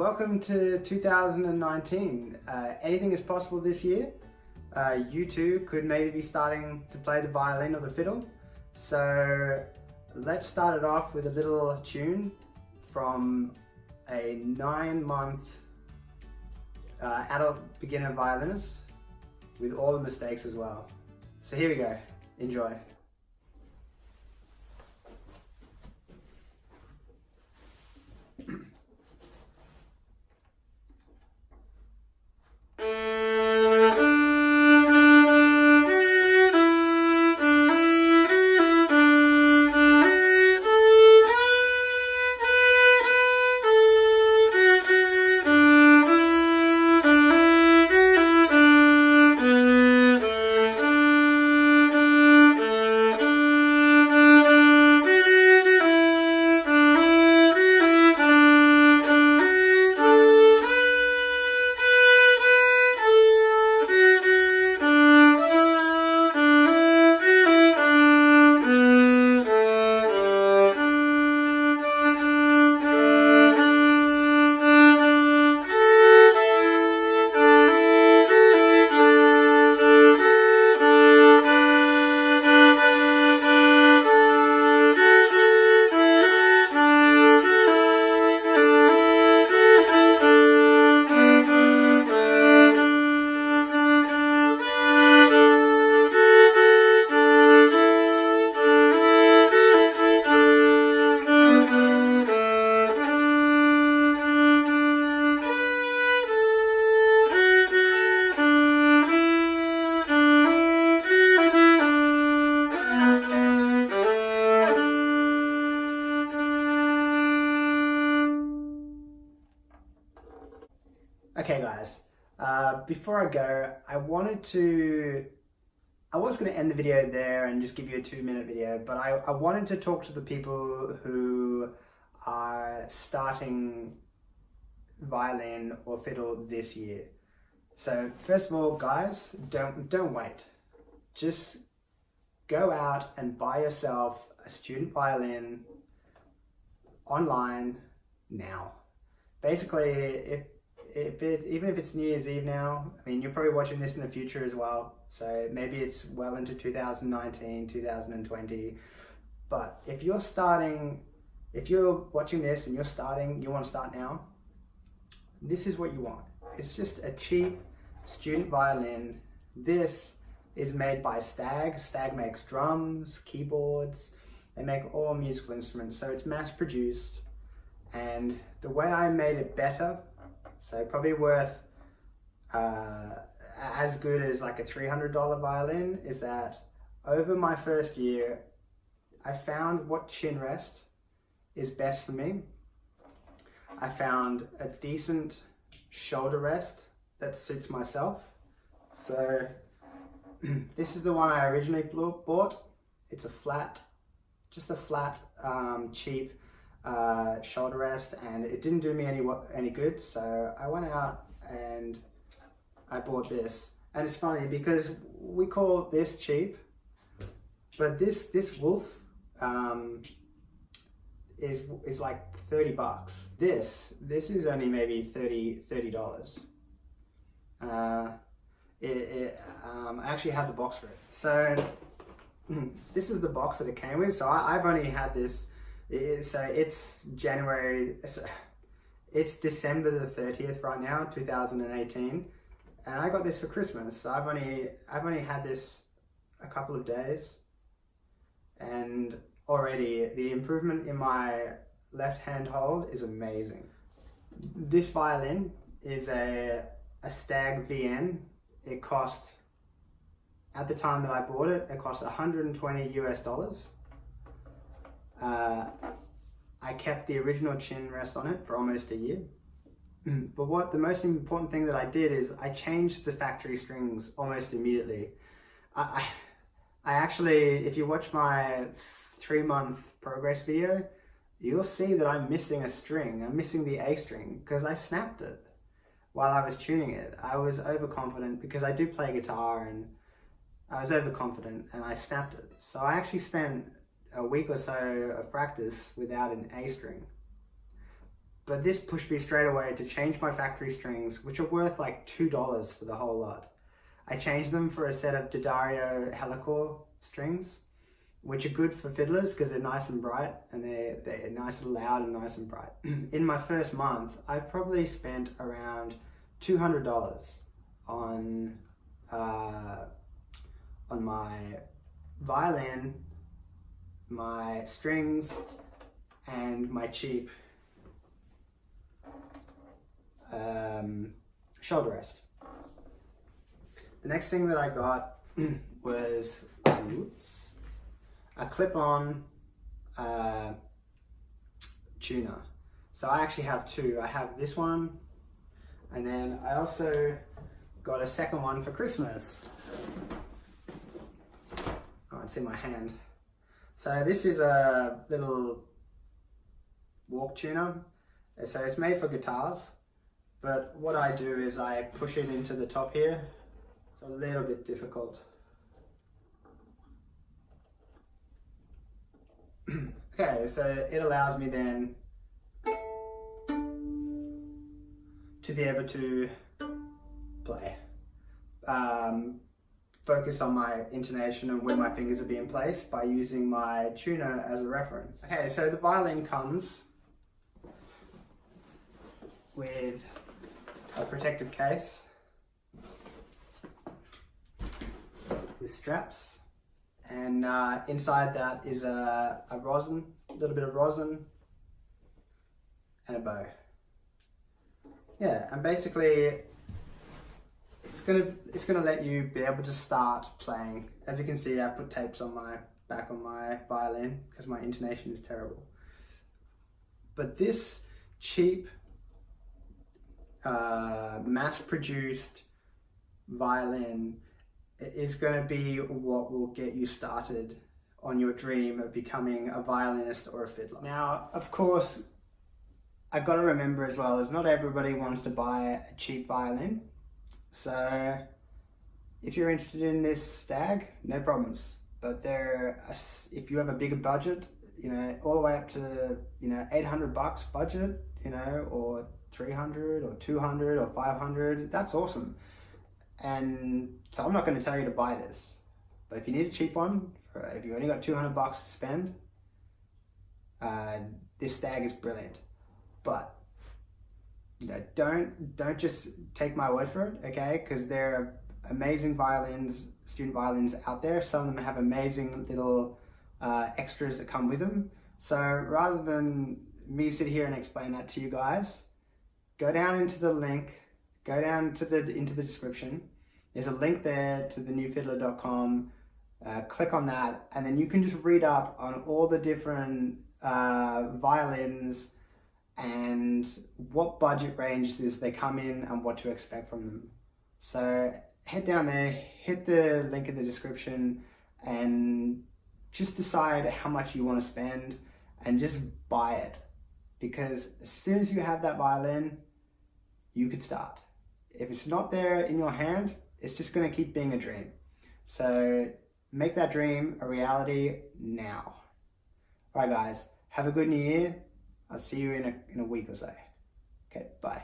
Welcome to 2019. Anything is possible this year. You too could maybe be starting to play the violin or the fiddle. So let's start it off with a little tune from a 9-month adult beginner violinist with all the mistakes as well. So here we go. Enjoy. Okay guys, before I go, I was going to end the video there and just give you a 2-minute video, but I wanted to talk to the people who are starting violin or fiddle this year. So first of all, guys, don't wait. Just go out and buy yourself a student violin online now. Basically, even if it's New Year's Eve now, I mean, you're probably watching this in the future as well, so maybe it's well into 2019, 2020, but if you're watching this and you want to start now, this is what you want. It's just a cheap student violin. This is made by Stag. Stag makes drums, keyboards, they make all musical instruments, so it's mass produced, and the way I made it better, so probably worth as good as like a $300 violin, is that over my first year, I found what chin rest is best for me. I found a decent shoulder rest that suits myself. So this is the one I originally bought. It's a flat, cheap shoulder rest, and it didn't do me any good, so I went out and I bought this. And it's funny because we call this cheap, but this Wolf is like 30 bucks. This is only maybe $30. I actually have the box for it. So this is the box that it came with. So I've only had this. So it's it's December the 30th right now, 2018, and I got this for Christmas. So I've only had this a couple of days, and already the improvement in my left hand hold is amazing. This violin is a Stag VN. It cost, at the time that I bought it, cost $120 US. I kept the original chin rest on it for almost a year. But the most important thing that I did is I changed the factory strings almost immediately. I actually, if you watch my 3-month progress video, you'll see that I'm missing a string. I'm missing the A string because I snapped it while I was tuning it. I was overconfident because I do play guitar, and I was overconfident and I snapped it. So I actually spent a week or so of practice without an A string. But this pushed me straight away to change my factory strings, which are worth like $2 for the whole lot. I changed them for a set of D'Addario Helicore strings, which are good for fiddlers because they're nice and bright, and they're nice and loud and nice and bright. In my first month, I probably spent around $200 on my violin, my strings, and my cheap shoulder rest. The next thing that I got was a clip-on tuner. So I actually have two. I have this one, and then I also got a second one for Christmas. Oh, it's in my hand. So this is a little walk tuner. So it's made for guitars, but what I do is I push it into the top here. It's a little bit difficult. Okay, so it allows me then to be able to play. Focus on my intonation and where my fingers are being placed by using my tuner as a reference. Okay, so the violin comes with a protective case with straps, and inside that is a little bit of rosin and a bow. Yeah, and basically it's gonna let you be able to start playing. As you can see, I put tapes on my back on my violin because my intonation is terrible. But this cheap, mass-produced violin is going to be what will get you started on your dream of becoming a violinist or a fiddler. Now, of course, I've got to remember as well is not everybody wants to buy a cheap violin. So if you're interested in this stag, no problems. But if you have a bigger budget, you know, all the way up to, you know, $800 budget, you know, or 300 or 200 or 500, that's awesome. And so I'm not going to tell you to buy this, but if you need a cheap one, if you only got $200 to spend, this stag is brilliant. But you know, don't just take my word for it, okay? Because there are amazing violins, student violins out there. Some of them have amazing little extras that come with them. So rather than me sit here and explain that to you guys, go down into the link, go down to into the description. There's a link there to the newfiddler.com. Click on that, and then you can just read up on all the different violins and what budget ranges they come in and what to expect from them. So head down there, hit the link in the description, and just decide how much you want to spend and just buy it. Because as soon as you have that violin, you could start. If it's not there in your hand, it's just going to keep being a dream. So make that dream a reality now. All right, guys, have a good new year. I'll see you in a week or so. Okay, bye.